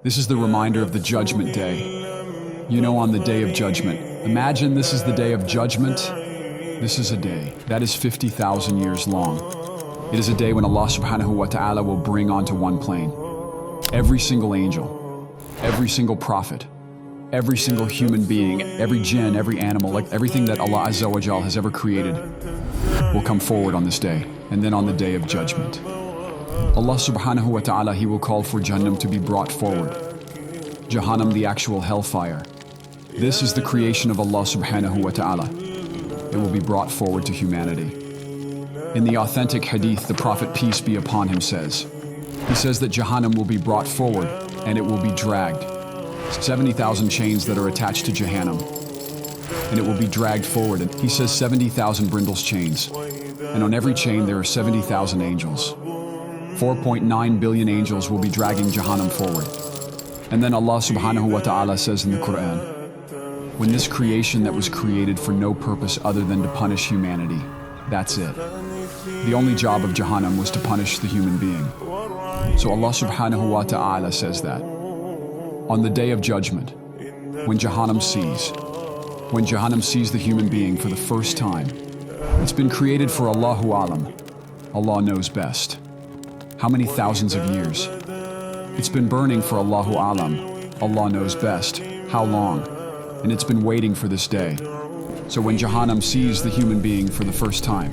This is the reminder of the Judgment Day. You know, on the Day of Judgment. Imagine this is the Day of Judgment. This is a day that is 50,000 years long. It is a day when Allah subhanahu wa ta'ala will bring onto one plane every single angel, every single prophet, every single human being, every jinn, every animal, like everything that Allah Azza wa Jal has ever created will come forward on this day, and then on the Day of Judgment. Allah subhanahu wa ta'ala, He will call for Jahannam to be brought forward. Jahannam, the actual hellfire. This is the creation of Allah subhanahu wa ta'ala. It will be brought forward to humanity. In the authentic hadith, the Prophet, peace be upon him, says, he says that Jahannam will be brought forward and it will be dragged. 70,000 chains that are attached to Jahannam. And it will be dragged forward. And he says 70,000 brindles chains. And on every chain there are 70,000 angels. 4.9 billion angels will be dragging Jahannam forward. And then Allah subhanahu wa ta'ala says in the Quran, when this creation that was created for no purpose other than to punish humanity, that's it. The only job of Jahannam was to punish the human being. So Allah subhanahu wa ta'ala says that on the Day of Judgment, when Jahannam sees the human being for the first time, it's been created for Allahu Alam. Allah knows best. How many thousands of years? It's been burning for Allahu Alam. Allah knows best. How long? And it's been waiting for this day. So when Jahannam sees the human being for the first time,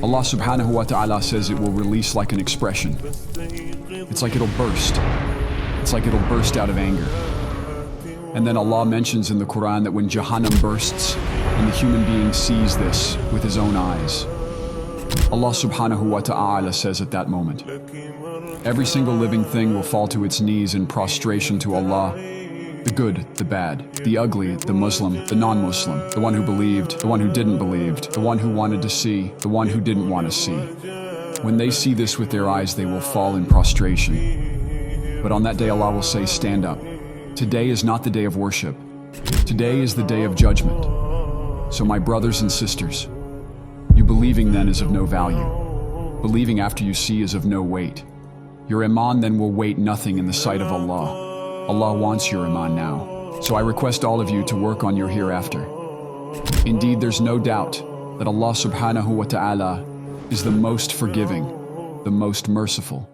Allah subhanahu wa ta'ala says it will release like an expression. It's like it'll burst. It's like it'll burst out of anger. And then Allah mentions in the Quran that when Jahannam bursts and the human being sees this with his own eyes, Allah subhanahu wa ta'ala says at that moment, every single living thing will fall to its knees in prostration to Allah, the good, the bad, the ugly, the Muslim, the non-Muslim, the one who believed, the one who didn't believe, the one who wanted to see, the one who didn't want to see. When they see this with their eyes, they will fall in prostration. But on that day, Allah will say, stand up. Today is not the day of worship. Today is the day of judgment. So my brothers and sisters, you believing then is of no value. Believing after you see is of no weight. Your iman then will weight nothing in the sight of Allah. Allah wants your iman now. So I request all of you to work on your hereafter. Indeed, there's no doubt that Allah subhanahu wa ta'ala is the most forgiving, the most merciful,